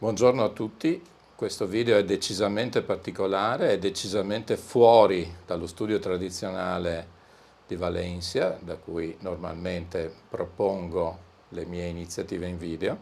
Buongiorno a tutti, questo video è decisamente particolare, è decisamente fuori dallo studio tradizionale di Valencia, da cui normalmente propongo le mie iniziative in video.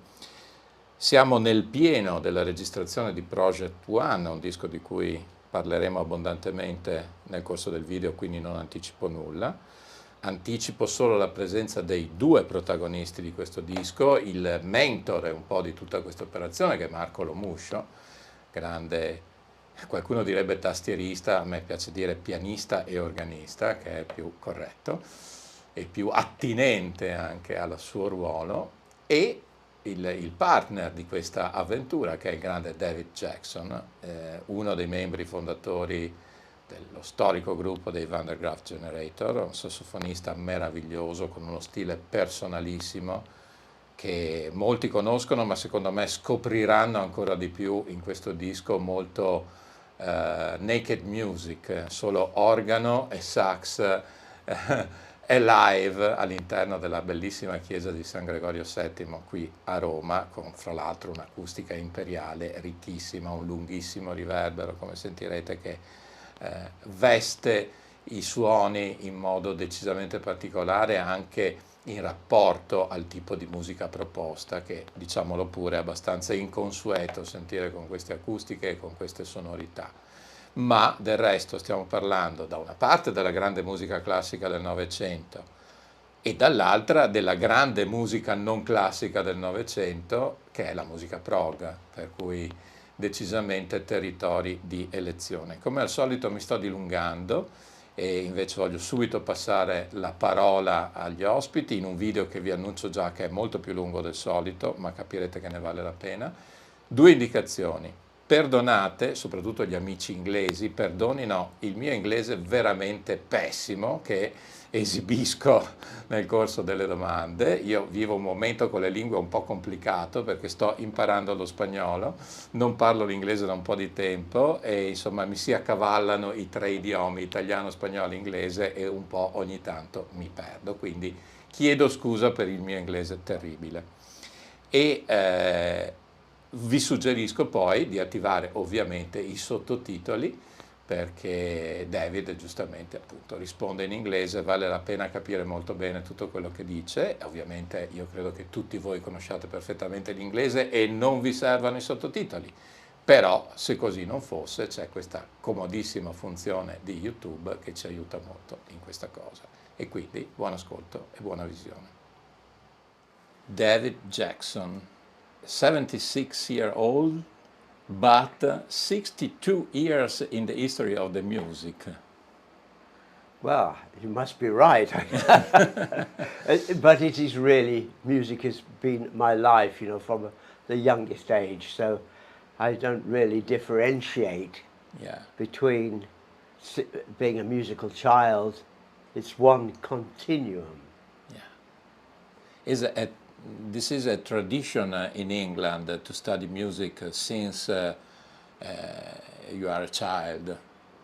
Siamo nel pieno della registrazione di Project One, un disco di cui parleremo abbondantemente nel corso del video, quindi non anticipo nulla. Anticipo solo la presenza dei due protagonisti di questo disco, il mentore un po' di tutta questa operazione, che è Marco Lo Muscio, grande, qualcuno direbbe tastierista, a me piace dire pianista e organista, che è più corretto e più attinente anche al suo ruolo, e il partner di questa avventura, che è il grande David Jackson, uno dei membri fondatori dello storico gruppo dei Graaf Generator, un sassofonista meraviglioso con uno stile personalissimo che molti conoscono, ma secondo me scopriranno ancora di più in questo disco, molto naked music, solo organo e sax e live all'interno della bellissima chiesa di San Gregorio VII qui a Roma, con fra l'altro un'acustica imperiale ricchissima, un lunghissimo riverbero, come sentirete, che veste i suoni in modo decisamente particolare anche in rapporto al tipo di musica proposta, che, diciamolo pure, è abbastanza inconsueto sentire con queste acustiche e con queste sonorità. Ma del resto stiamo parlando da una parte della grande musica classica del Novecento e dall'altra della grande musica non classica del Novecento, che è la musica prog, per cui decisamente territori di elezione. Come al solito mi sto dilungando e invece voglio subito passare la parola agli ospiti in un video che vi annuncio già che è molto più lungo del solito, ma capirete che ne vale la pena. Due indicazioni: perdonate, soprattutto gli amici inglesi, perdonino il mio inglese veramente pessimo che esibisco nel corso delle domande. Io vivo un momento con le lingue un po' complicato perché sto imparando lo spagnolo, non parlo l'inglese da un po' di tempo e insomma mi si accavallano i tre idiomi, italiano, spagnolo, inglese, e un po' ogni tanto mi perdo, quindi chiedo scusa per il mio inglese terribile. E vi suggerisco poi di attivare ovviamente i sottotitoli, perché David giustamente appunto risponde in inglese, vale la pena capire molto bene tutto quello che dice. Ovviamente io credo che tutti voi conosciate perfettamente l'inglese e non vi servano i sottotitoli, però se così non fosse c'è questa comodissima funzione di YouTube che ci aiuta molto in questa cosa. E quindi buon ascolto e buona visione. David Jackson, 76-year-old, but 62 years in the history of the music. Well, you must be right. But it is really, music has been my life, you know, from the youngest age. So I don't really differentiate between being a musical child. It's one continuum. Yeah. This is a tradition in England to study music since you are a child.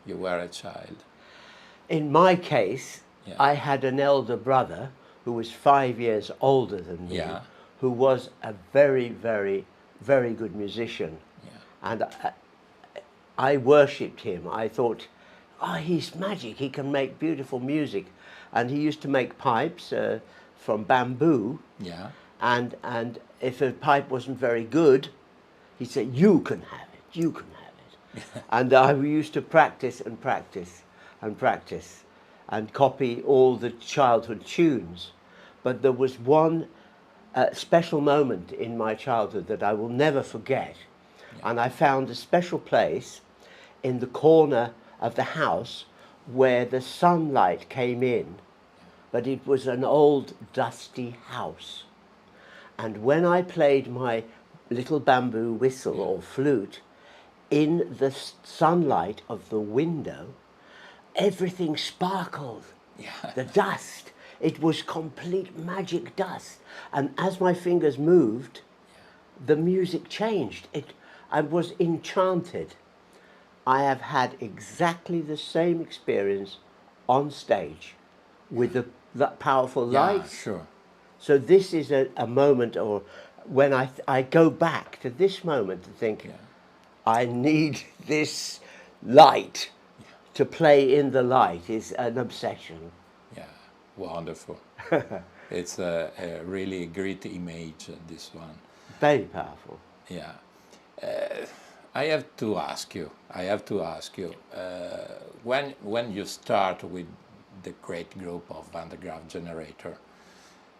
You were a child. In my case, I had an elder brother who was 5 years older than me, who was a very, very, very good musician. And I worshipped him. I thought, oh, he's magic. He can make beautiful music. And he used to make pipes from bamboo. And if a pipe wasn't very good, he'd say, you can have it, you can have it. And I used to practice and practice and practice and copy all the childhood tunes. But there was one special moment in my childhood that I will never forget. And I found a special place in the corner of the house where the sunlight came in, but it was an old dusty house. And when I played my little bamboo whistle or flute in the sunlight of the window, everything sparkled. The dust, it was complete magic dust. And as my fingers moved, the music changed. I was enchanted. I have had exactly the same experience on stage with the powerful lights. Sure. So this is a moment or when I go back to this moment and think, I need this light to play in the light is an obsession. Yeah, wonderful. It's a really great image, this one. Very powerful. Yeah. I have to ask you, when you start with the great group of Graaf Generator,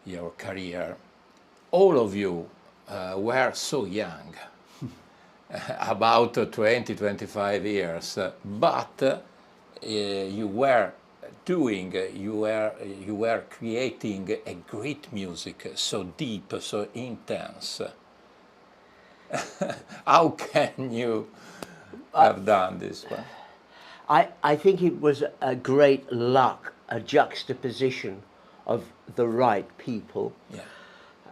your career, all of you were so young, about 20, 25 years, but you were creating a great music, so deep, so intense. How can you have done this one? I think it was a great luck, a juxtaposition of the right people. Yeah.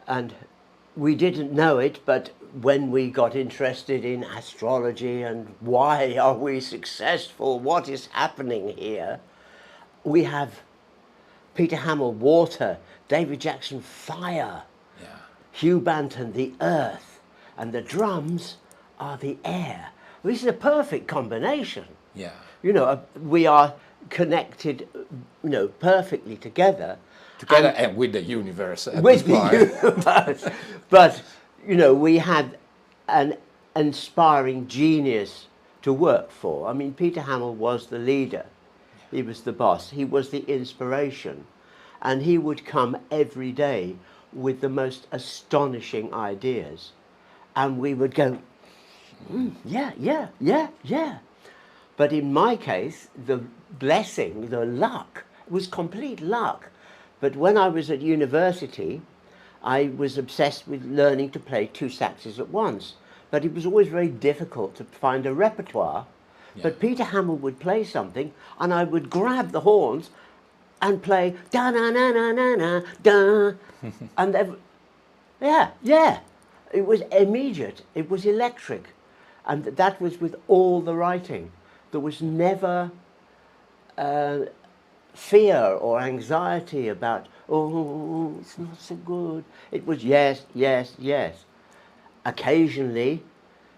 And we didn't know it, but when we got interested in astrology and why are we successful, what is happening here, we have Peter Hamill, water, David Jackson, fire, Hugh Banton, the earth, and the drums are the air. This is a perfect combination. Yeah. You know, we are connected, you know, perfectly together. Together and with the universe. With the universe. But, you know, we had an inspiring genius to work for. I mean, Peter Hamill was the leader. He was the boss. He was the inspiration. And he would come every day with the most astonishing ideas. And we would go, yeah. But in my case, the blessing, the luck, was complete luck. But when I was at university, I was obsessed with learning to play two saxes at once. But it was always very difficult to find a repertoire. Yeah. But Peter Hamill would play something, and I would grab the horns and play da-na-na-na-na-na-da. And yeah. It was immediate. It was electric. And that was with all the writing. There was never fear or anxiety about, oh, it's not so good. It was yes. Occasionally,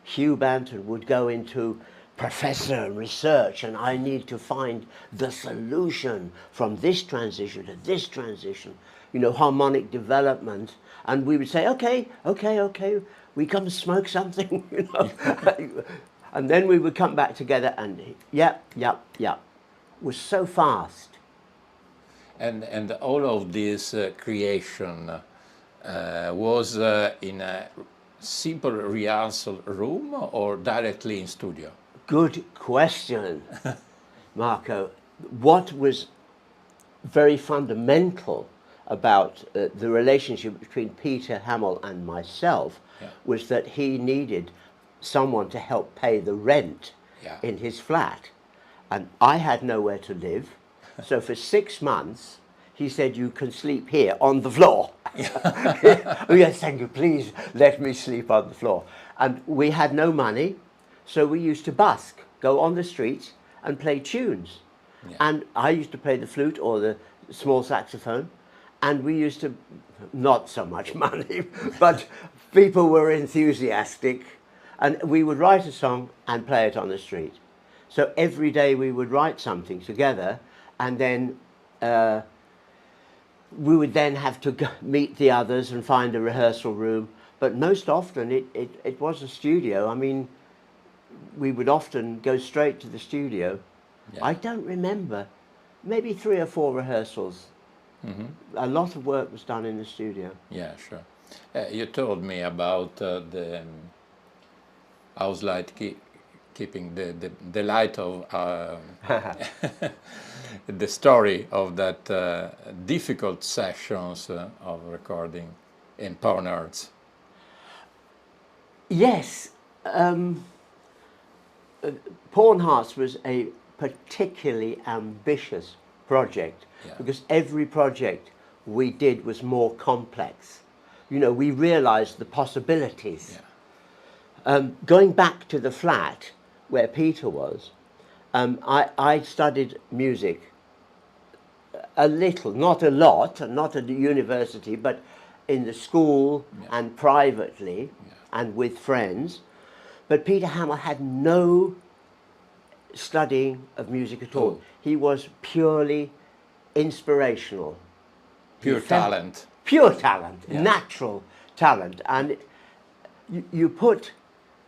Hugh Banton would go into professor and research, and I need to find the solution from this transition to this transition, you know, harmonic development. And we would say, okay, we come smoke something, you know. And then we would come back together and, yep. It was so fast. And all of this creation was in a simple rehearsal room or directly in studio? Good question, Marco. What was very fundamental about the relationship between Peter Hamill and myself was that he needed someone to help pay the rent in his flat. And I had nowhere to live. So for 6 months, he said, you can sleep here on the floor. Oh, yes, thank you, please let me sleep on the floor. And we had no money, so we used to busk, go on the streets and play tunes. Yeah. And I used to play the flute or the small saxophone, and we used to, not so much money, but people were enthusiastic, and we would write a song and play it on the street. So every day we would write something together, and then we would then have to meet the others and find a rehearsal room. But most often it was a studio. I mean, we would often go straight to the studio. Yeah. I don't remember, maybe 3 or 4 rehearsals. Mm-hmm. A lot of work was done in the studio. Yeah, sure. You told me about the house light keeping the light of the story of that difficult sessions of recording in Porn Arts. Yes, Porn Hearts was a particularly ambitious project because every project we did was more complex. You know, we realized the possibilities. Yeah. Going back to the flat where Peter was, I studied music a little, not a lot, not at the university, but in the school and privately and with friends. But Peter Hamel had no studying of music at all. He was purely inspirational. Pure talent. Pure talent, natural talent. And you put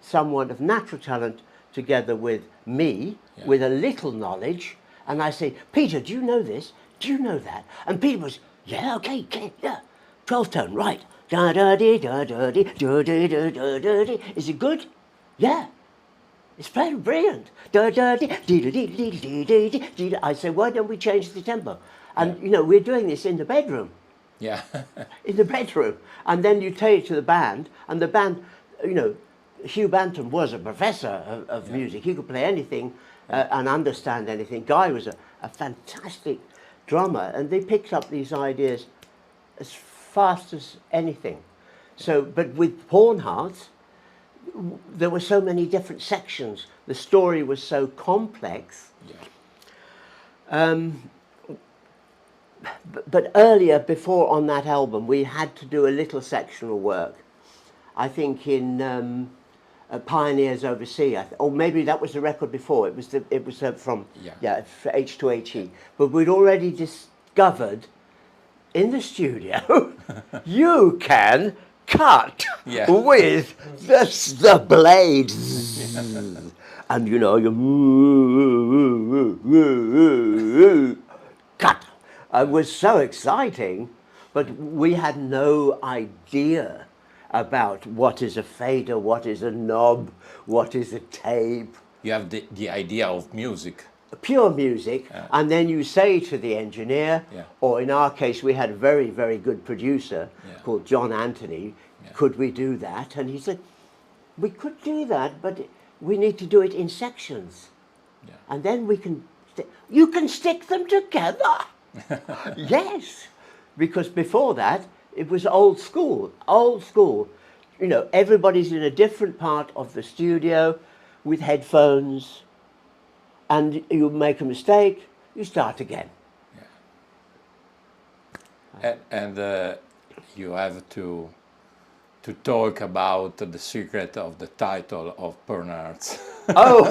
someone of natural talent together with me, with a little knowledge, and I say, Peter, do you know this? Do you know that? And Peter was, yeah, okay, yeah. 12th tone, right. Da da dee da da dee da da da da da dee. Is it good? Yeah. It's very brilliant. Da da dee dee dee dee dee dee dee. I say, why don't we change the tempo? And you know, we're doing this in the bedroom. Yeah. In the bedroom. And then you take it to the band, and the band, you know, Hugh Bantam was a professor of music. He could play anything and understand anything. Guy was a fantastic drummer, and they picked up these ideas as fast as anything. So, but with Horn Hearts, there were so many different sections. The story was so complex. But earlier, before on that album, we had to do a little sectional work. I think in Pioneers Overseas, or maybe that was the record before. It was from H2HE. But we'd already discovered in the studio you can cut with the blades, and you know you cut. It was so exciting, but we had no idea about what is a fader, what is a knob, what is a tape. You have the idea of music. Pure music, and then you say to the engineer, or in our case we had a very, very good producer called John Anthony, could we do that? And he said, we could do that, but we need to do it in sections. And then we can, you can stick them together. Yes, because before that, it was old school, old school. You know, everybody's in a different part of the studio with headphones, and you make a mistake, you start again. And you have to talk about the secret of the title of Porn Arts. Oh,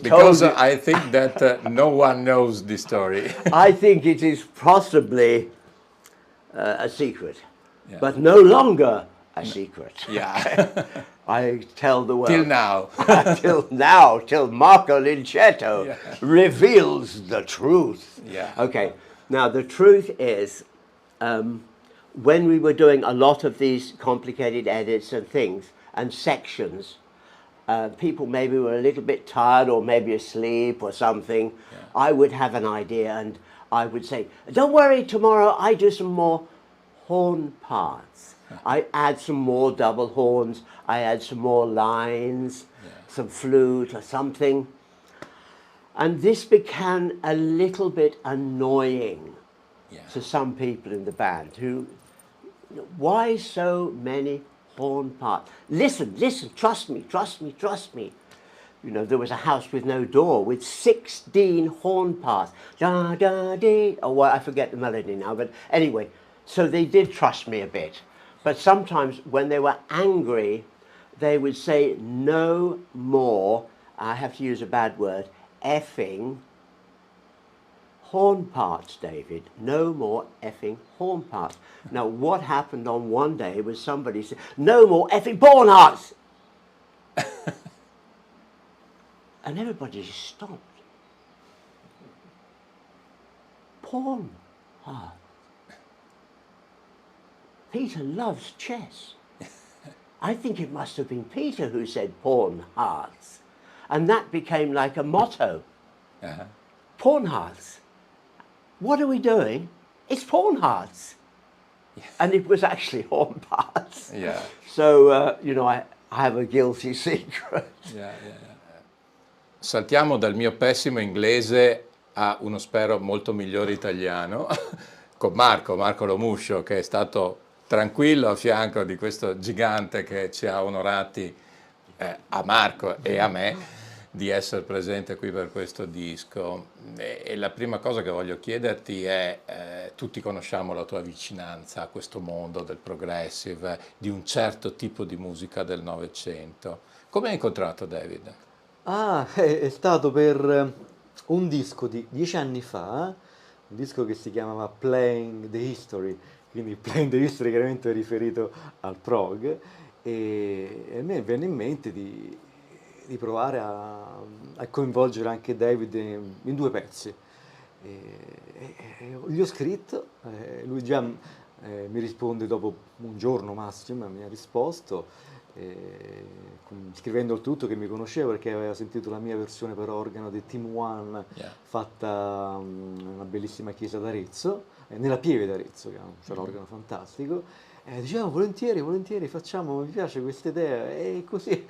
because I think that no one knows the story. I think it is possibly a secret, but no longer a secret. I tell the world. Till now. till Marco Lincetto reveals the truth. Okay, now the truth is, when we were doing a lot of these complicated edits and things and sections, people maybe were a little bit tired or maybe asleep or something. I would have an idea and I would say, don't worry, tomorrow I do some more horn parts. I add some more double horns, I add some more lines, some flute or something. And this became a little bit annoying to some people in the band who, why so many horn parts? Listen, listen, trust me, trust me, trust me. You know, there was a house with no door with 16 horn parts. Da, da, dee. Oh, well, I forget the melody now, but anyway, so they did trust me a bit. But sometimes when they were angry, they would say, no more, I have to use a bad word, effing horn parts, David. No more effing horn parts. Now, what happened on one day was somebody said, no more effing porn parts! And everybody just stopped. Porn heart. Peter loves chess. I think it must have been Peter who said porn hearts. And that became like a motto. Porn hearts. What are we doing? It's porn hearts. And it was actually horn parts. So, you know, I have a guilty secret. Saltiamo dal mio pessimo inglese a uno spero molto migliore italiano con Marco Lo Muscio, che è stato tranquillo a fianco di questo gigante che ci ha onorati, a Marco e a me. di essere presente qui per questo disco. E la prima cosa che voglio chiederti è, tutti conosciamo la tua vicinanza a questo mondo del progressive, di un certo tipo di musica del Novecento. Come hai incontrato David? Ah, è stato per un disco di 10 anni fa, un disco che si chiamava Playing the History, quindi Playing the History chiaramente è riferito al prog, e a me venne in mente di provare a coinvolgere anche David in 2 pezzi. Gli ho scritto, lui già mi risponde dopo un giorno massimo, mi ha risposto, scrivendo il tutto che mi conosceva perché aveva sentito la mia versione per organo di Team One fatta in una bellissima chiesa d'Arezzo, nella Pieve d'Arezzo, che c'è l'organo fantastico. Dicevamo volentieri, volentieri, facciamo, mi piace questa idea, e così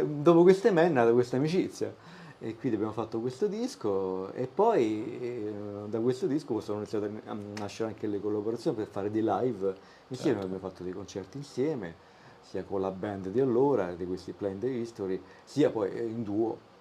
dopo queste me è nata questa amicizia. E quindi abbiamo fatto questo disco e poi da questo disco sono iniziate a nascere anche le collaborazioni per fare dei live insieme, abbiamo fatto dei concerti insieme, sia con la band di allora, di questi Playing the History, sia poi in duo.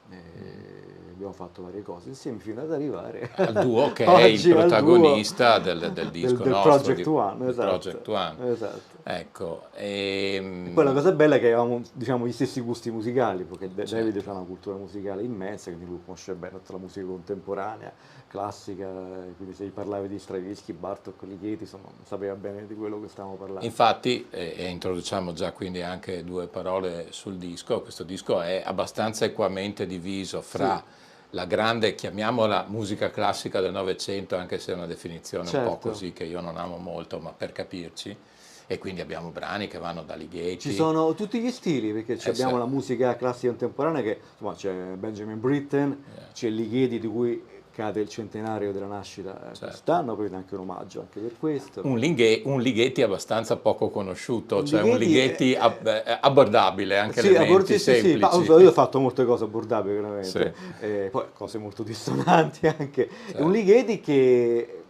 Abbiamo fatto varie cose insieme fino ad arrivare al duo che oggi, è il protagonista del disco del nostro, Project One, esatto, Project One. Esatto. Ecco, E poi la cosa bella è che avevamo, diciamo, gli stessi gusti musicali, perché David ha una cultura musicale immensa, quindi lui conosce bene tutta la musica contemporanea, classica, quindi se gli parlavi di Stravinsky, Bartók, Ligeti, insomma, sapeva bene di quello che stavamo parlando. Infatti, e introduciamo già quindi anche 2 parole sul disco, questo disco è abbastanza equamente diviso fra la grande, chiamiamola musica classica del Novecento, anche se è una definizione un po' così che io non amo molto, ma per capirci, e quindi abbiamo brani che vanno da Ligeti. Ci sono tutti gli stili, perché abbiamo la musica classica contemporanea, che insomma c'è Benjamin Britten, c'è Ligeti di cui cade il centenario della nascita quest'anno, poi anche un omaggio anche per questo. Un Ligeti abbastanza poco conosciuto, cioè un Ligeti abbordabile, anche le menti semplici. Io ho fatto molte cose abbordabili veramente, poi cose molto dissonanti anche. Un Ligeti che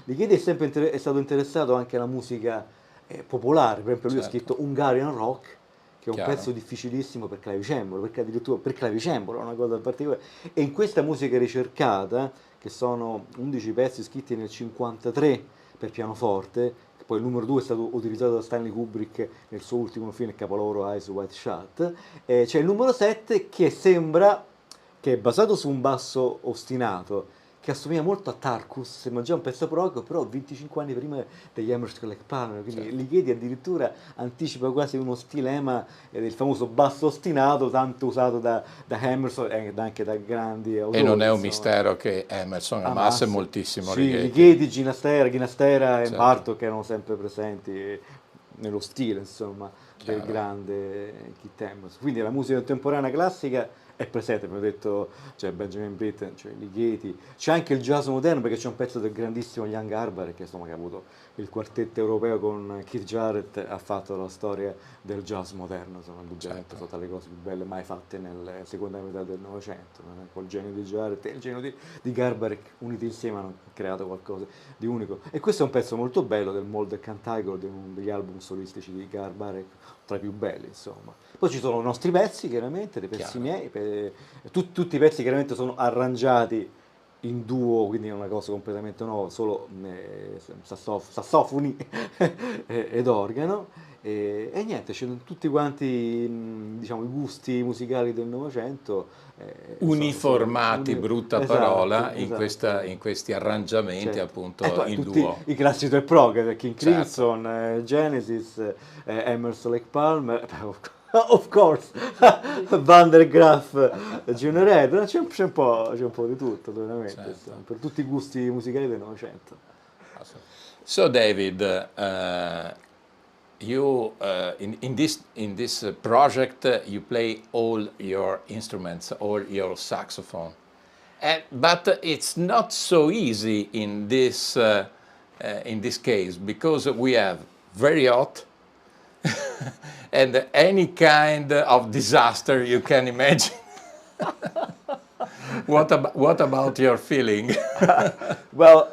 Ligeti è stato interessato anche alla musica popolare, per esempio lui ha scritto Hungarian Rock, che è un pezzo difficilissimo per clavicembalo, perché addirittura per clavicembalo è una cosa particolare. E in questa musica ricercata, che sono 11 pezzi scritti nel 1953 per pianoforte, poi il numero 2 è stato utilizzato da Stanley Kubrick nel suo ultimo film, il capolavoro Eyes Wide Shut, c'è il numero 7 che sembra che è basato su un basso ostinato, che assomiglia molto a Tarkus, sembra già un pezzo prog, però 25 anni prima degli Emerson Lake Palmer, quindi Ligeti addirittura anticipa quasi uno stilema del famoso basso ostinato, tanto usato da Emerson e anche da grandi autori. E non è un mistero che Emerson amasse moltissimo Ligeti. Ligeti, Ginastera e Bartók erano sempre presenti nello stile, insomma, del grande Kit Emerson. Quindi la musica contemporanea classica è presente, abbiamo detto, c'è Benjamin Britten, c'è Ligeti, c'è anche il jazz moderno, perché c'è un pezzo del grandissimo Young Arbar che insomma che ha avuto il quartetto europeo con Keith Jarrett, ha fatto la storia del jazz moderno, insomma, indubbiamente sono tra le cose più belle mai fatte nella seconda metà del Novecento, col genio di Jarrett e il genio di Garbarek uniti insieme hanno creato qualcosa di unico. E questo è un pezzo molto bello del Molde Canticle, degli album solistici di Garbarek, tra i più belli, insomma. Poi ci sono i nostri pezzi, chiaramente, dei pezzi miei, tutti i pezzi chiaramente sono arrangiati in duo, quindi è una cosa completamente nuova, solo sassofoni ed organo, e niente, c'erano tutti quanti, diciamo, i gusti musicali del Novecento uniformati, brutta parola, esatto. in questi arrangiamenti appunto in tutti duo. I classici del prog, King Crimson, Genesis, Emerson Lake Palmer, of course, Graaf Generator, c'è un po' di tutto, veramente, per tutti i gusti musicali del Novecento. So David, you in this project you play all your instruments, all your saxophone, but it's not so easy in this case, because we have very hot and any kind of disaster you can imagine. What about your feeling? Well,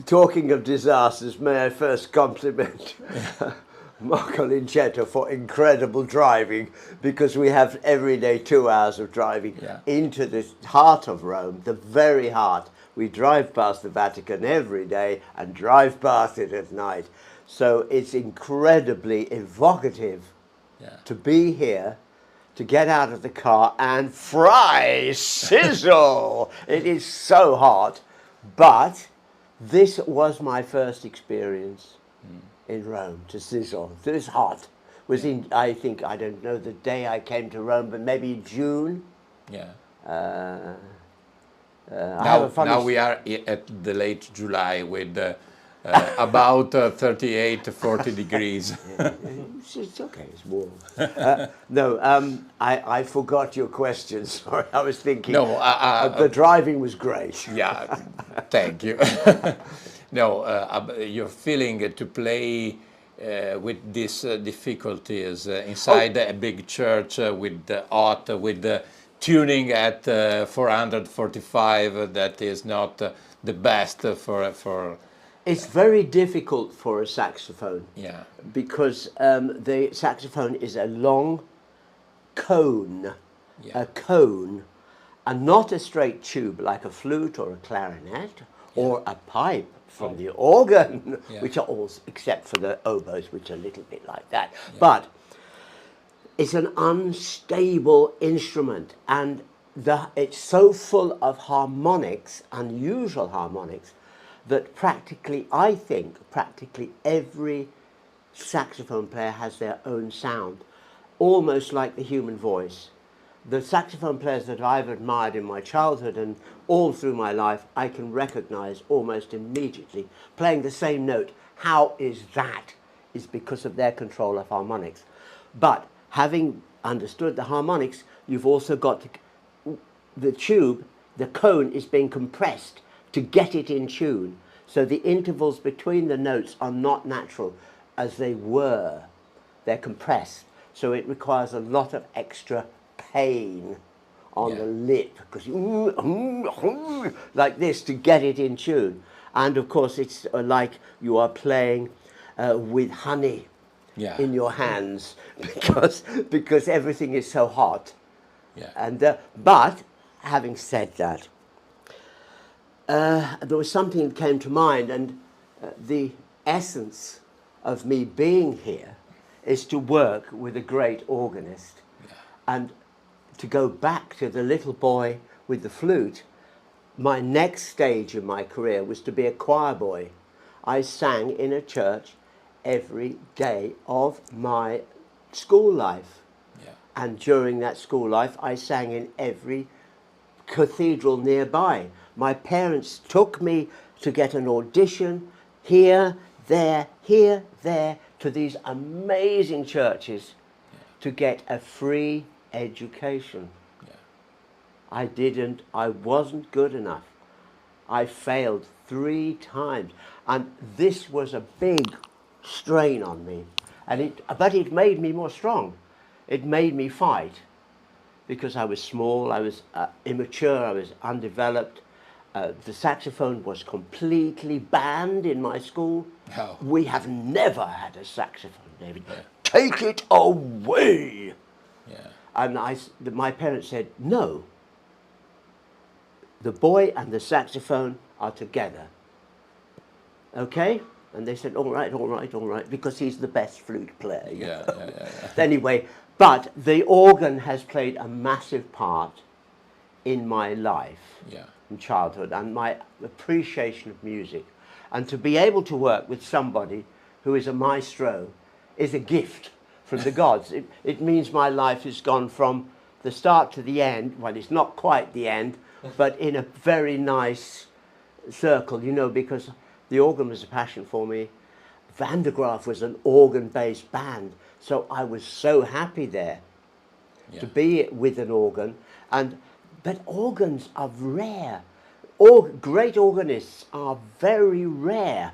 talking of disasters, may I first compliment Marco Lincetto for incredible driving, because we have every day 2 hours of driving into the heart of Rome, the very heart. We drive past the Vatican every day and drive past it at night. So it's incredibly evocative to be here, to get out of the car and fry, sizzle. It is so hot. But this was my first experience in Rome, to sizzle. This hot was in, I think, I don't know the day I came to Rome, but maybe June. Yeah. Now we are at the late July with about 38 to 40 degrees. It's okay, it's warm. I forgot your question, sorry. I was thinking, the driving was great. Yeah, thank you. No, your feeling to play with these difficulties inside a big church with the art, with the tuning at 445, that is not the best for... It's very difficult for a saxophone. Yeah. Because the saxophone is a long cone, a cone, and not a straight tube like a flute or a clarinet or a pipe from the organ, which are all, except for the oboes, which are a little bit like that. But it's an unstable instrument, and it's so full of harmonics, unusual harmonics, that practically, I think, practically every saxophone player has their own sound, almost like the human voice. The saxophone players that I've admired in my childhood and all through my life, I can recognize almost immediately, playing the same note. How is that? Is because of their control of harmonics. But having understood the harmonics, you've also got the tube, the cone is being compressed to get it in tune. So the intervals between the notes are not natural as they were. They're compressed. So it requires a lot of extra pain on the lip, because like this to get it in tune. And of course it's like you are playing with honey in your hands, because everything is so hot. And but having said that, there was something that came to mind, and the essence of me being here is to work with a great organist. And to go back to the little boy with the flute, my next stage in my career was to be a choir boy. I sang in a church every day of my school life. And during that school life, I sang in every cathedral nearby. My parents took me to get an audition here, there, to these amazing churches to get a free education. I wasn't good enough. I failed 3 times, and this was a big strain on me. But it made me more strong. It made me fight, because I was small, I was immature, I was undeveloped. The saxophone was completely banned in my school. We have never had a saxophone, David. Take it away! And my parents said, no, the boy and the saxophone are together. Okay? And they said, all right, because he's the best flute player. Anyway, but the organ has played a massive part in my life, in childhood, and my appreciation of music. And to be able to work with somebody who is a maestro is a gift from the gods. It means my life has gone from the start to the end. Well, it's not quite the end, but in a very nice circle, you know, because the organ was a passion for me. Van der Graaf was an organ-based band, so I was so happy there to be with an organ. But organs are rare. Great organists are very rare.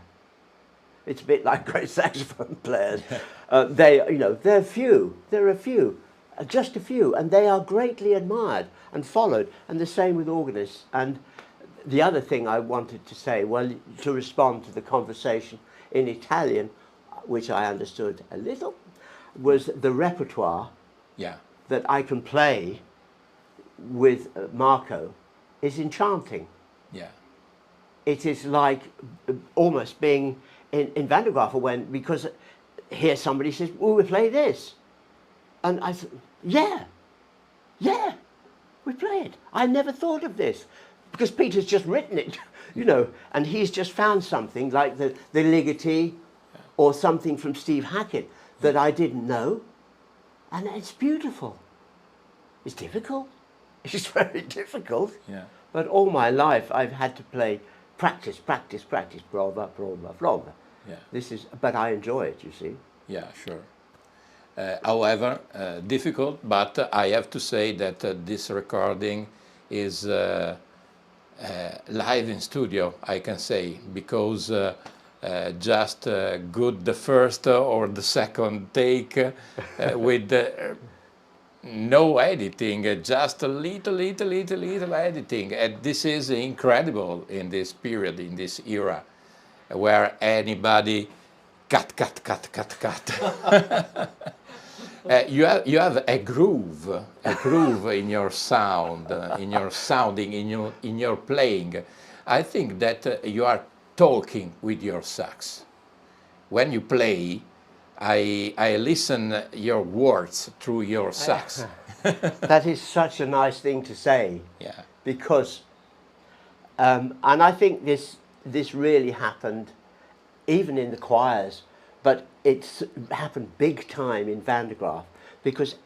It's a bit like great saxophone players. They're few. There are a few, just a few, and they are greatly admired and followed. And the same with organists. And the other thing I wanted to say, well, to respond to the conversation in Italian, which I understood a little, was the repertoire that I can play with Marco is enchanting. Yeah. It is like almost being in Van der Graaf because here somebody says, "Well, we play this," and I thought, yeah, we play it. I never thought of this because Peter's just written it, you know, and he's just found something like the Ligeti or something from Steve Hackett that I didn't know, and it's beautiful. It's difficult. It's very difficult. Yeah. But all my life I've had to play practice, prova. Yeah. But I enjoy it, you see. Yeah, sure. However, difficult, but I have to say that this recording is live in studio, I can say, because just good the first or the second take with no editing, just a little editing. And this is incredible in this period, in this era, where anybody cut. You have a groove in your sound, in your sounding, in your playing. I think that you are talking with your sax. When you play, I listen your words through your sax. That is such a nice thing to say. Yeah. Because, and I think this really happened even in the choirs, but it's happened big time in Van der Graaf because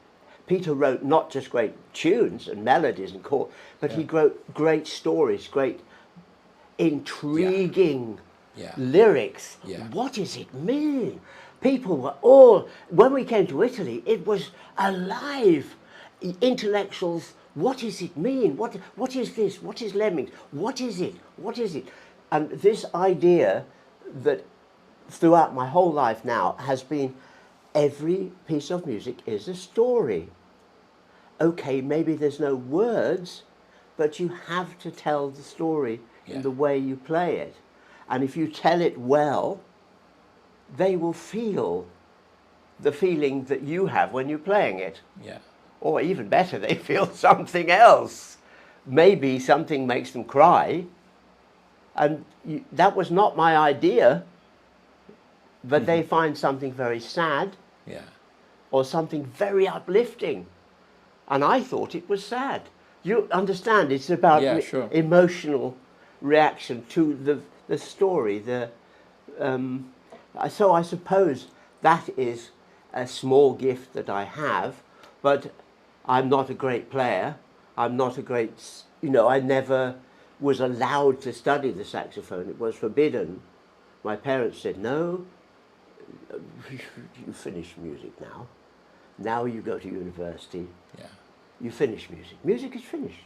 Peter wrote not just great tunes and melodies and chords, but he wrote great stories, great intriguing lyrics. Yeah. What does it mean? People were all, when we came to Italy, it was alive. Intellectuals, what does it mean? What is this? What is Lemmings? What is it? What is it? And this idea that throughout my whole life now has been every piece of music is a story. Okay, maybe there's no words, but you have to tell the story in the way you play it. And if you tell it well, they will feel the feeling that you have when you're playing it. Yeah. Or even better, they feel something else. Maybe something makes them cry. And that was not my idea, but they find something very sad or something very uplifting. And I thought it was sad. You understand, it's about emotional reaction to the story. So I suppose that is a small gift that I have, but I'm not a great player. I'm not a great, you know, I never was allowed to study the saxophone. It was forbidden. My parents said, no, you finish music now. Now you go to university. Yeah. You finish music. Music is finished.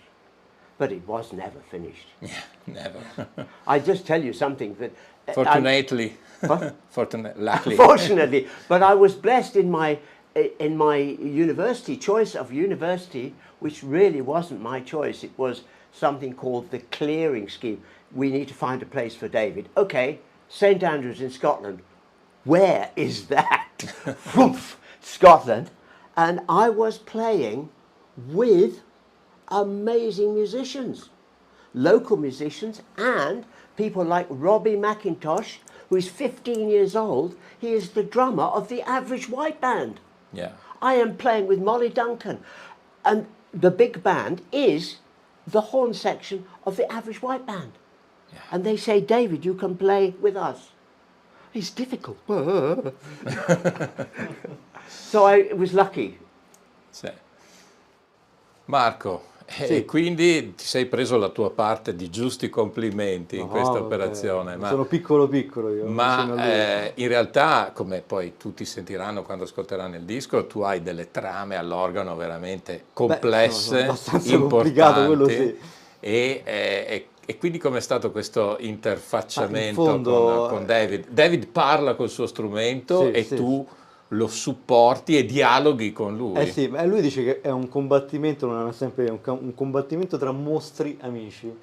But it was never finished. Yeah, never. I just tell you something that... Fortunately. Luckily. Fortunately. But I was blessed in my university, choice of university, which really wasn't my choice. It was something called the clearing scheme. We need to find a place for David. Okay, St Andrews in Scotland. Where is that? Scotland. And I was playing with amazing musicians, local musicians, and people like Robbie McIntosh, who is 15 years old. He is the drummer of the Average White Band. Yeah. I am playing with Molly Duncan, and the big band is the horn section of the Average White Band. Yeah. And they say, David, you can play with us. It's difficult. So I was lucky. Sì. Marco, e quindi ti sei preso la tua parte di giusti complimenti in questa operazione. Ma sono piccolo io. Ma in realtà, come poi tutti sentiranno quando ascolteranno il disco, tu hai delle trame all'organo veramente complesse, importanti. Quello sì. E quindi com'è stato questo interfacciamento con David? David parla col suo strumento e tu lo supporti e dialoghi con lui. Sì, ma lui dice che è un combattimento, non è sempre un combattimento tra mostri amici.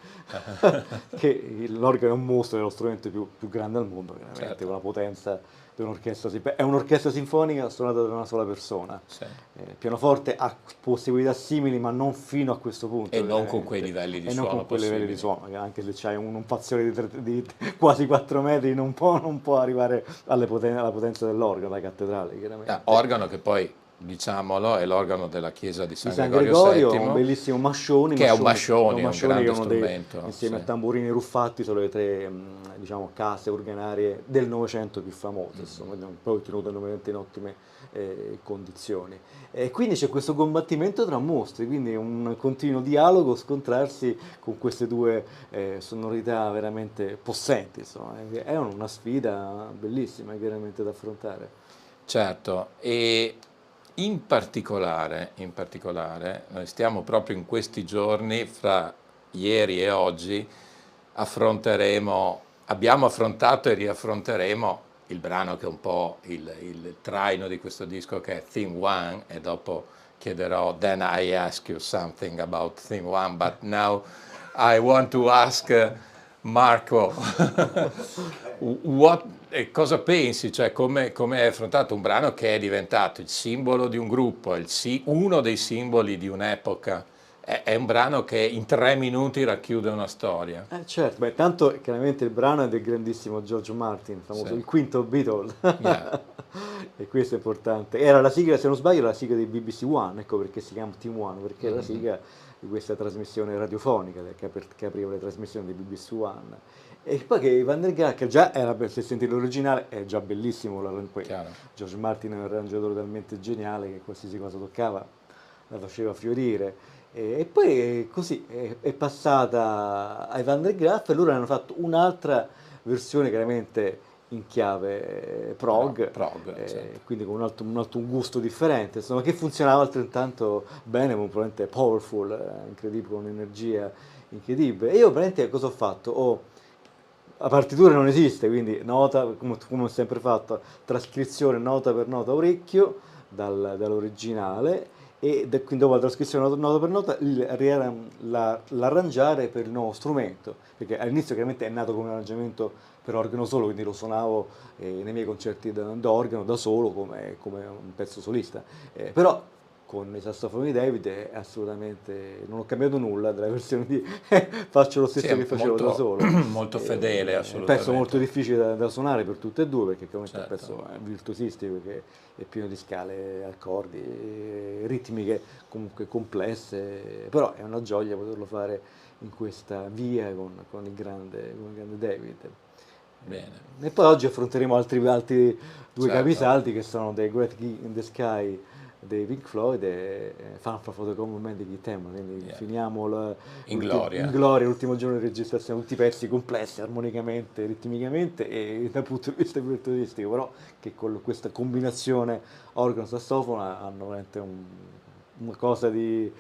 Che l'organo è un mostro, è lo strumento più grande al mondo, veramente, con una potenza è un'orchestra sinfonica suonata da una sola persona. Sì. Il pianoforte ha possibilità simili, ma non fino a questo punto. E non con quei livelli di suono. Non con quei livelli di suono, anche se c'hai un pazione di quasi 4 metri non può arrivare alla potenza dell'organo, la cattedrale, chiaramente. Organo che poi, diciamolo, è l'organo della chiesa di San San Gregorio VII, un bellissimo mascioni, che è un mascioni, un grande che strumento. insieme sì. a tamburini ruffati sono le 3 diciamo, case organarie del Novecento più famose, insomma, poi tenute in ottime condizioni. E quindi c'è questo combattimento tra mostri, quindi un continuo dialogo, scontrarsi con queste due sonorità veramente possenti, insomma. È una sfida bellissima chiaramente da affrontare. Certo, e in particolare, noi stiamo proprio in questi giorni, fra ieri e oggi, abbiamo affrontato e riaffronteremo il brano che è un po' il traino di questo disco, che è Theme One, e dopo chiederò "Then I ask you something about Theme One, but now I want to ask Marco, cosa pensi, cioè come hai affrontato un brano che è diventato il simbolo di un gruppo, uno dei simboli di un'epoca? È un brano che in 3 minuti racchiude una storia. Certo, beh, tanto chiaramente il brano è del grandissimo George Martin, famoso, Sì. il quinto Beatle, Yeah. e questo è importante. Era la sigla, se non sbaglio, era la sigla di BBC One, ecco perché si chiama Team One, perché era la sigla di questa trasmissione radiofonica che apriva le trasmissioni di BBC One. E poi che Van der Graaf, che già era, se sentite l'originale, è già bellissimo, poi George Martin è un arrangiatore talmente geniale che qualsiasi cosa toccava la faceva fiorire. E poi così è passata ai Van der Graaf, e loro hanno fatto un'altra versione chiaramente in chiave prog, certo. quindi con un gusto differente, insomma, che funzionava altrettanto bene, probabilmente powerful, incredibile, con un'energia incredibile. E io praticamente cosa ho fatto? La partitura non esiste, quindi nota, come ho sempre fatto, trascrizione nota per nota orecchio dall'originale, e quindi dopo la trascrizione nota per nota l'arrangiare per il nuovo strumento, perché all'inizio chiaramente è nato come arrangiamento per organo solo, quindi lo suonavo nei miei concerti d'organo da solo come un pezzo solista, però con i sassofoni di David è assolutamente, non ho cambiato nulla della versione di faccio lo stesso che facevo da solo. Molto fedele, È un assolutamente. pezzo molto difficile da suonare per tutte e due, perché chiaramente Certo. è un pezzo virtuosistico, perché è pieno di scale, accordi, ritmiche comunque complesse, però è una gioia poterlo fare in questa via con il grande David. Bene. E poi oggi affronteremo altri due capisaldi, che sono The Great Gig in the Sky dei Pink Floyd e Fun for the Common Man di Keith Emerson, quindi finiamo in gloria, l'ultimo giorno di registrazione, tutti i pezzi complessi armonicamente, ritmicamente e dal punto di vista virtuosistico, però che con questa combinazione organo-sassofono hanno veramente una cosa di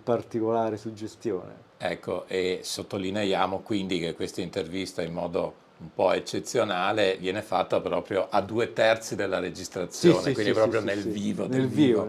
particolare suggestione. Ecco, e sottolineiamo quindi che questa intervista, in modo un po' eccezionale, viene fatta proprio a 2/3 della registrazione, quindi proprio nel vivo del vivo.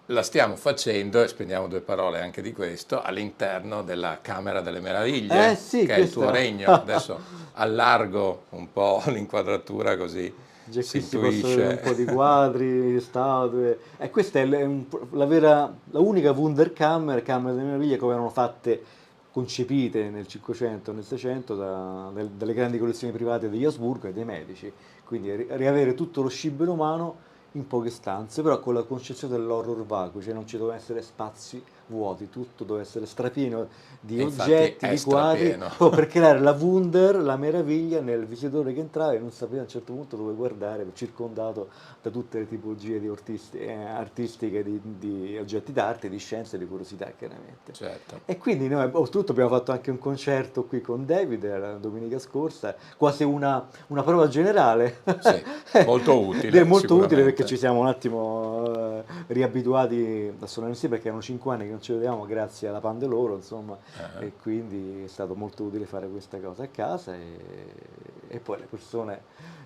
La stiamo facendo, e spendiamo 2 parole anche di questo, all'interno della Camera delle Meraviglie, che è il tuo regno. Adesso allargo un po' l'inquadratura, così Già si qui si possono vedere intuisce. un po' di quadri, statue. E questa è la unica Wunderkammer, Camera delle Meraviglie, come erano fatte, concepite nel 500 e nel 600 dalle grandi collezioni private degli Asburgo e dei Medici. Quindi riavere tutto lo scibile umano in poche stanze, però con la concezione dell'horror vacuo, cioè non ci dovevano essere spazi vuoti, tutto doveva essere strapieno di oggetti, di quadri, per creare la Wunder, la meraviglia nel visitatore che entrava e non sapeva a un certo punto dove guardare, circondato da tutte le tipologie di artistiche, di oggetti d'arte, di scienze e di curiosità, chiaramente. Certo. E quindi noi oltretutto abbiamo fatto anche un concerto qui con David la domenica scorsa, quasi una prova generale. Sì, molto utile. Molto utile, perché ci siamo un attimo riabituati a suonare insieme, perché erano 5 anni che non ci vedevamo grazie alla Pandeloro, insomma, e quindi è stato molto utile fare questa cosa a casa, e poi le persone,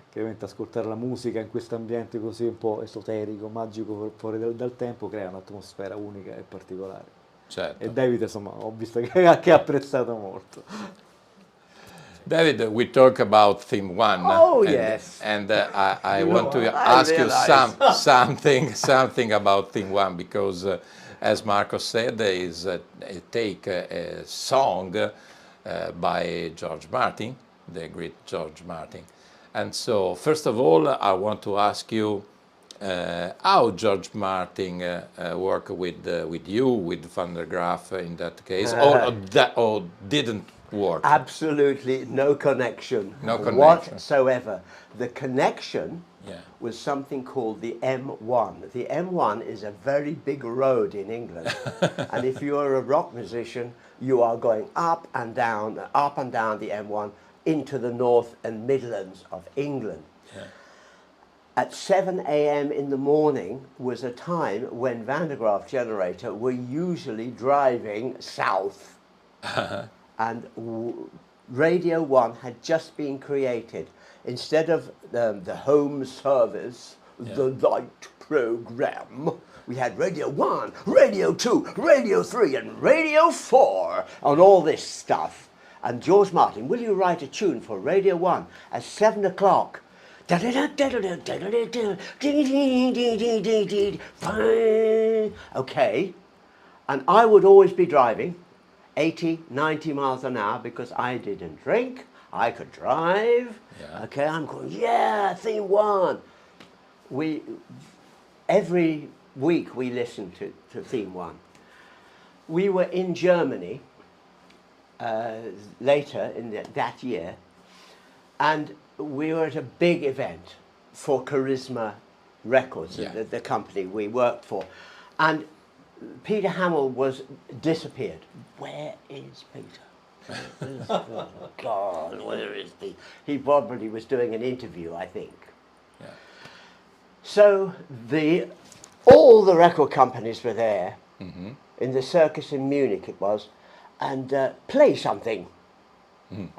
chiaramente, ascoltare la musica in questo ambiente così un po' esoterico, magico, fuori dal tempo, crea un'atmosfera unica e particolare. Certo. E David, insomma, ho visto che ha apprezzato molto. David, we talk about theme one. Oh, yes. And I want to ask you something about theme one, because as Marco said, there is a song by George Martin, the great George Martin. And so, first of all, I want to ask you how George Martin worked with you, with Van der Graaf in that case, or didn't work? Absolutely no connection, no connection whatsoever. The connection was something called the M1. The M1 is a very big road in England. And if you are a rock musician, you are going up and down the M1 into the North and Midlands of England. At 7 a.m. in the morning was a time when Graaf Generator were usually driving south. And Radio 1 had just been created. Instead of the home service, the light program, we had Radio 1, Radio 2, Radio 3 and Radio 4 and all this stuff. And George Martin, will you write a tune for Radio 1 at 7 o'clock? Okay. And I would always be driving 80, 90 miles an hour because I didn't drink, I could drive. Okay, I'm going, theme one. Every week we listened to theme one. We were in Germany later in that year, and we were at a big event for Charisma Records, the company we worked for. And Peter Hamill was disappeared. Where is Peter? Oh God, where is he? He probably was doing an interview, I think. So all the record companies were there, in the circus in Munich it was, and play something.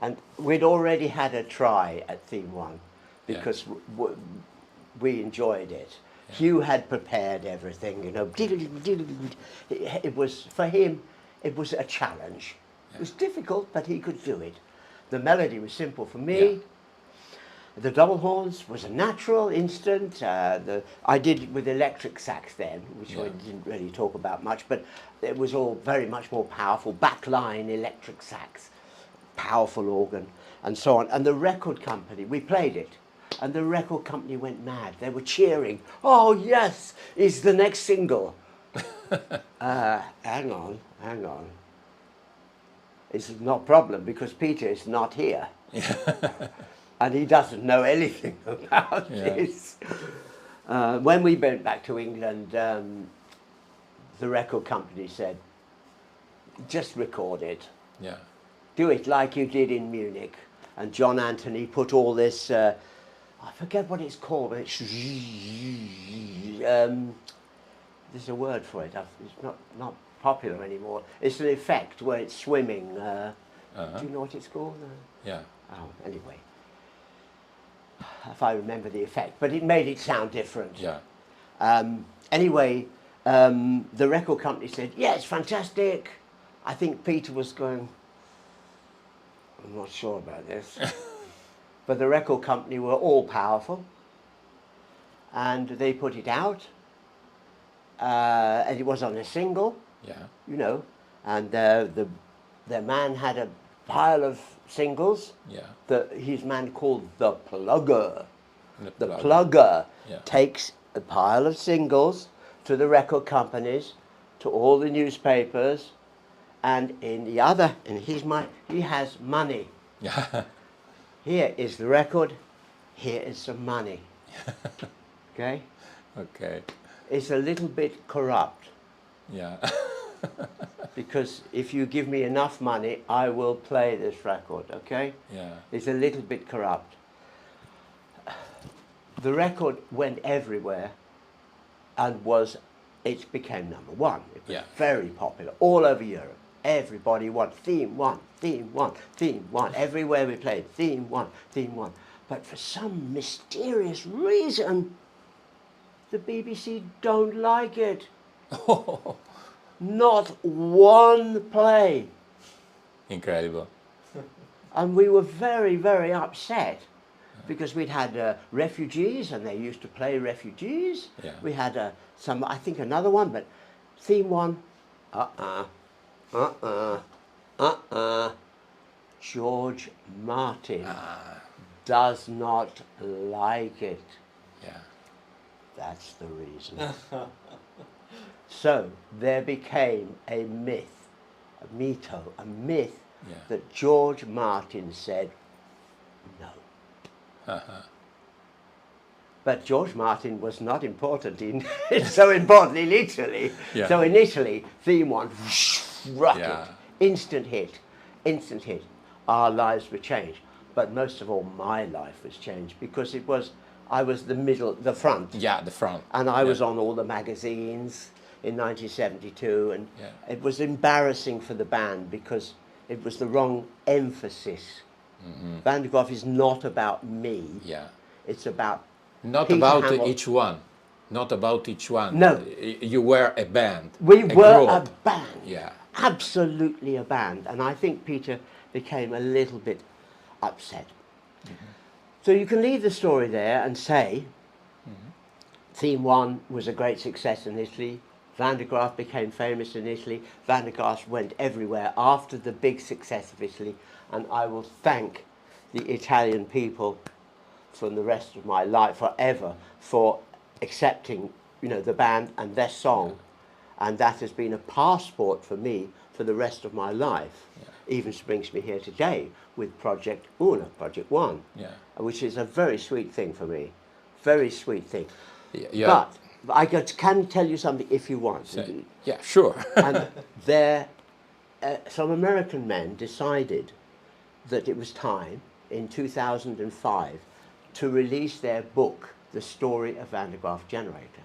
And we'd already had a try at theme one because we enjoyed it. Hugh had prepared everything, you know. It was, for him, it was a challenge. It was difficult, but he could do it. The melody was simple for me. The double horns was a natural, instant. I did it with electric sax then, which I didn't really talk about much, but it was all very much more powerful. Backline electric sax, powerful organ, and so on. And the record company, we played it. And the record company went mad. They were cheering. Oh, yes, it's the next single. Hang on. It's not a problem because Peter is not here. And he doesn't know anything about this. When we went back to England, the record company said, just record it. Do it like you did in Munich. And John Anthony put all this... I forget what it's called, but it's there's a word for it. It's not popular anymore. It's an effect where it's swimming. Do you know what it's called? Oh, anyway, if I remember the effect, but it made it sound different. Anyway, the record company said, yeah, it's fantastic. I think Peter was going, I'm not sure about this. But the record company were all powerful, and they put it out, and it was on a single, you know, and the man had a pile of singles that his man called the plugger. The plugger takes a pile of singles to the record companies, to all the newspapers, and he has money. Here is the record, here is some money. Okay? Okay. It's a little bit corrupt. Because if you give me enough money, I will play this record, okay? It's a little bit corrupt. The record went everywhere and it became number one. It was very popular all over Europe. Everybody wanted theme one, theme one, theme one. Everywhere we played, theme one, theme one. But for some mysterious reason, the BBC don't like it. Not one play. Incredible. And we were very, very upset because we'd had refugees and they used to play refugees. Yeah. We had I think another one, but theme one, George Martin does not like it. Yeah. That's the reason. So there became a myth, a myth that George Martin said no. But George Martin was not important so important in Italy. Yeah. So in Italy, theme one, rocket, Yeah. instant hit. Our lives were changed. But most of all, my life was changed because I was the front. Yeah, the front. And I was on all the magazines in 1972, and it was embarrassing for the band because it was the wrong emphasis. Van de Graaf is not about me. Yeah. It's about Not Peter about Hamilton. each one. Not about each one. No. You were a band. We were group. a band. Yeah. Absolutely a band. And I think Peter became a little bit upset. So you can leave the story there and say, Theme 1 was a great success in Italy. Van de Graaf became famous in Italy. Van de Graaf went everywhere after the big success of Italy. And I will thank the Italian people for the rest of my life, forever, for accepting, the band and their song. And that has been a passport for me for the rest of my life. Even brings me here today with Project Una, Project One, which is a very sweet thing for me. Very sweet thing. Yeah. But I can tell you something if you want. Yeah, sure. And some American men decided that it was time in 2005 to release their book, The Story of Van de Graaf Generator.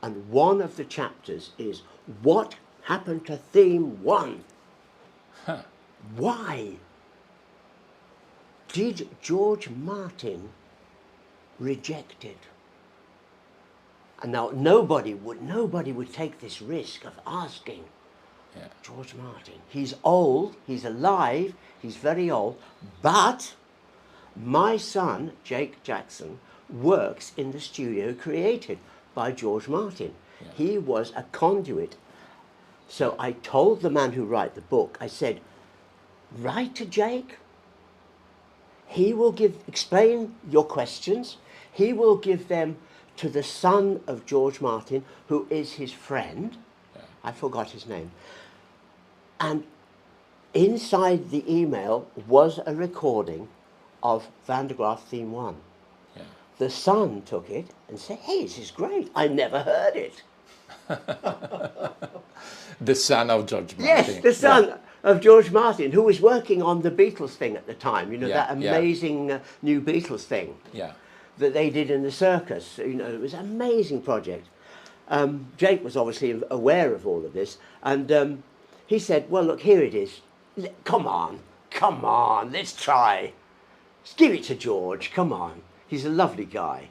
And one of the chapters is, what happened to Theme 1? Why did George Martin reject it? And now nobody would take this risk of asking George Martin. He's old, he's alive, he's very old, but my son, Jake Jackson, works in the studio created by George Martin. He was a conduit. So I told the man who wrote the book, I said, write to Jake. He will explain your questions. He will give them to the son of George Martin, who is his friend. I forgot his name. And inside the email was a recording of Van de Graaf Theme 1. The son took it and said, hey, this is great. I never heard it. The son of George Martin. Yes, the son of George Martin, who was working on the Beatles thing at the time, that amazing new Beatles thing that they did in the circus. It was an amazing project. Jake was obviously aware of all of this, and he said, well, look, here it is. Come on, let's try. Let's give it to George, come on. He's a lovely guy.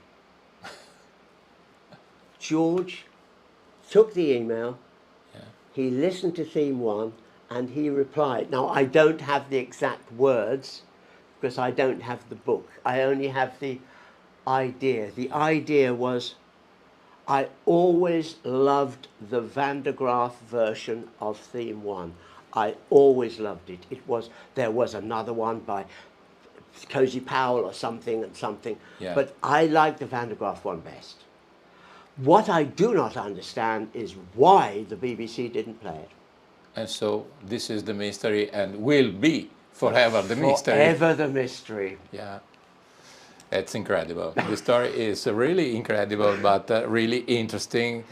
George took the email, he listened to Theme 1, and he replied. Now, I don't have the exact words, because I don't have the book. I only have the idea. The idea was, I always loved the Van de Graaf version of Theme 1. I always loved it. There was another one by Cozy Powell or something, but I like the Van de Graaf one best. What I do not understand is why the BBC didn't play it. And so this is the mystery, and will be forever the mystery. Forever the mystery. Yeah, it's incredible. The story is really incredible, but really interesting.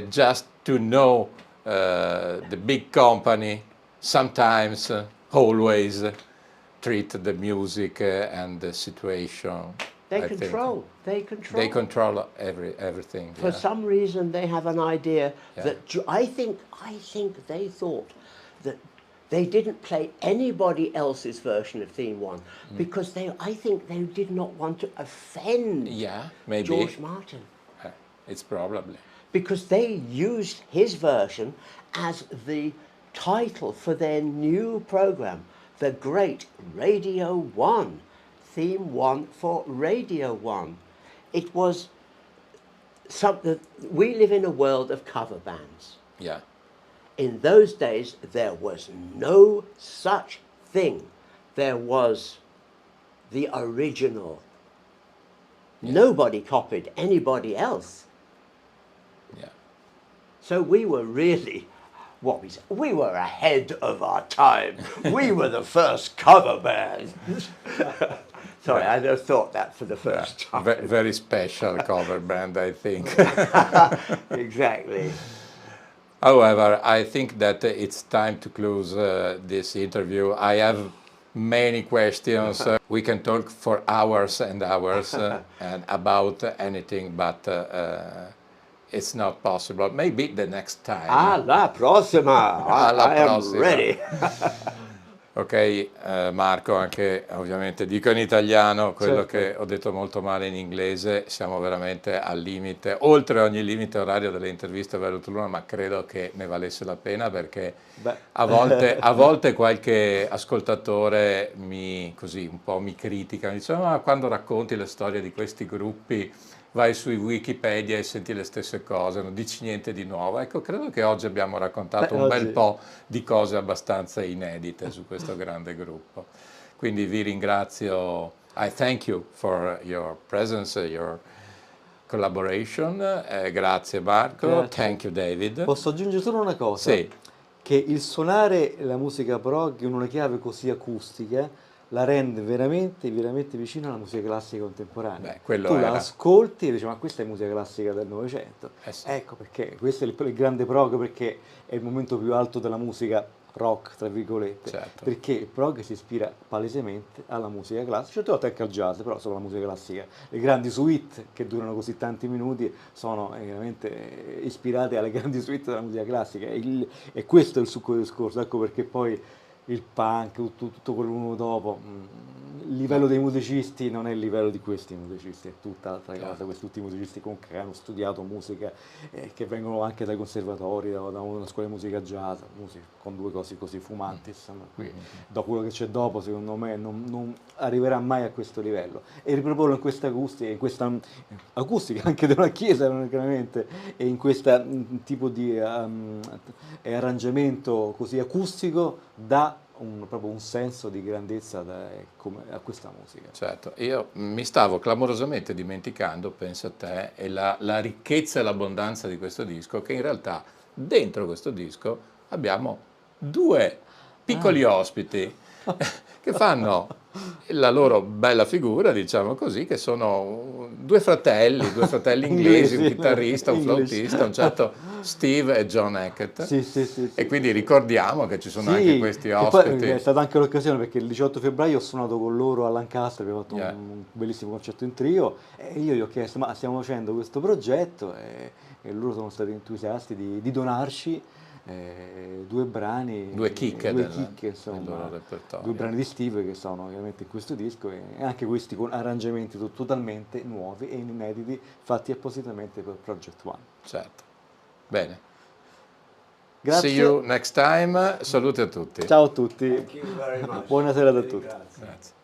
Just to know the big company sometimes, always treat the music and the situation. They control everything. For some reason, they have an idea that I think they thought that they didn't play anybody else's version of Theme 1 because I think they did not want to offend George Martin. It's probably because they used his version as the title for their new program, the great Radio 1, theme 1 for Radio 1. It was something. We live in a world of cover bands. Yeah. In those days, there was no such thing. There was the original. Yeah. Nobody copied anybody else. Yeah. So we were really, we were ahead of our time. We were the first cover band. Sorry, I just thought that for the first time. Very special cover band, I think. Exactly. However, I think that it's time to close this interview. I have many questions. We can talk for hours and hours and about anything, but it's not possible. Maybe the next time. Alla prossima! I am ready. Ok, Marco, anche ovviamente dico in italiano quello certo. che ho detto molto male in inglese, siamo veramente al limite, oltre ogni limite orario delle interviste a Velut Luna, ma credo che ne valesse la pena perché a volte qualche ascoltatore così un po' mi critica, mi dice ma quando racconti le storie di questi gruppi vai sui Wikipedia e senti le stesse cose, non dici niente di nuovo. Ecco, credo che oggi abbiamo raccontato un bel po' di cose abbastanza inedite su questo grande gruppo. Quindi vi ringrazio, I thank you for your presence, your collaboration. Grazie Marco, Grazie. Thank you David. Posso aggiungere solo una cosa? Sì. Che il suonare la musica prog in una chiave così acustica la rende veramente, veramente vicina alla musica classica contemporanea. Beh, tu la ascolti e dici ma questa è musica classica del Novecento. Sì. Ecco perché questo è il grande prog, perché è il momento più alto della musica rock, tra virgolette, certo. Perché il prog si ispira palesemente alla musica classica, certe volte anche al jazz, però solo alla musica classica. Le grandi suite che durano così tanti minuti sono veramente ispirate alle grandi suite della musica classica e questo è il succo del discorso, ecco perché poi il punk, tutto quello uno dopo, il livello dei musicisti non è il livello di questi musicisti, è tutta altra cosa. Tutti i musicisti comunque che hanno studiato musica, che vengono anche dai conservatori, da una scuola di musica jazz, musica con due cose così fumanti, insomma, qui, da quello che c'è dopo secondo me non arriverà mai a questo livello. E riproporlo in questa acustica anche di una chiesa, chiaramente, e in questo tipo di arrangiamento così acustico dà proprio un senso di grandezza a questa musica. Certo, io mi stavo clamorosamente dimenticando, pensa a te, e la ricchezza e l'abbondanza di questo disco, che in realtà dentro questo disco abbiamo due piccoli ospiti che fanno la loro bella figura, diciamo così, che sono due fratelli inglesi, un chitarrista, un flautista, un certo Steve e John Hackett. Sì. E quindi ricordiamo che ci sono anche questi ospiti. Poi è stata anche l'occasione perché il 18 febbraio ho suonato con loro a Lancaster, abbiamo fatto un bellissimo concerto in trio e io gli ho chiesto ma stiamo facendo questo progetto e loro sono stati entusiasti di donarci due brani, due chicche insomma, nel loro repertorio. Due brani di Steve che sono ovviamente in questo disco e anche questi con arrangiamenti totalmente nuovi e inediti fatti appositamente per Project One. Certo, bene. Grazie. See you next time, saluti a tutti. Ciao a tutti, Thank you very much. buona serata a tutti. Grazie. Grazie.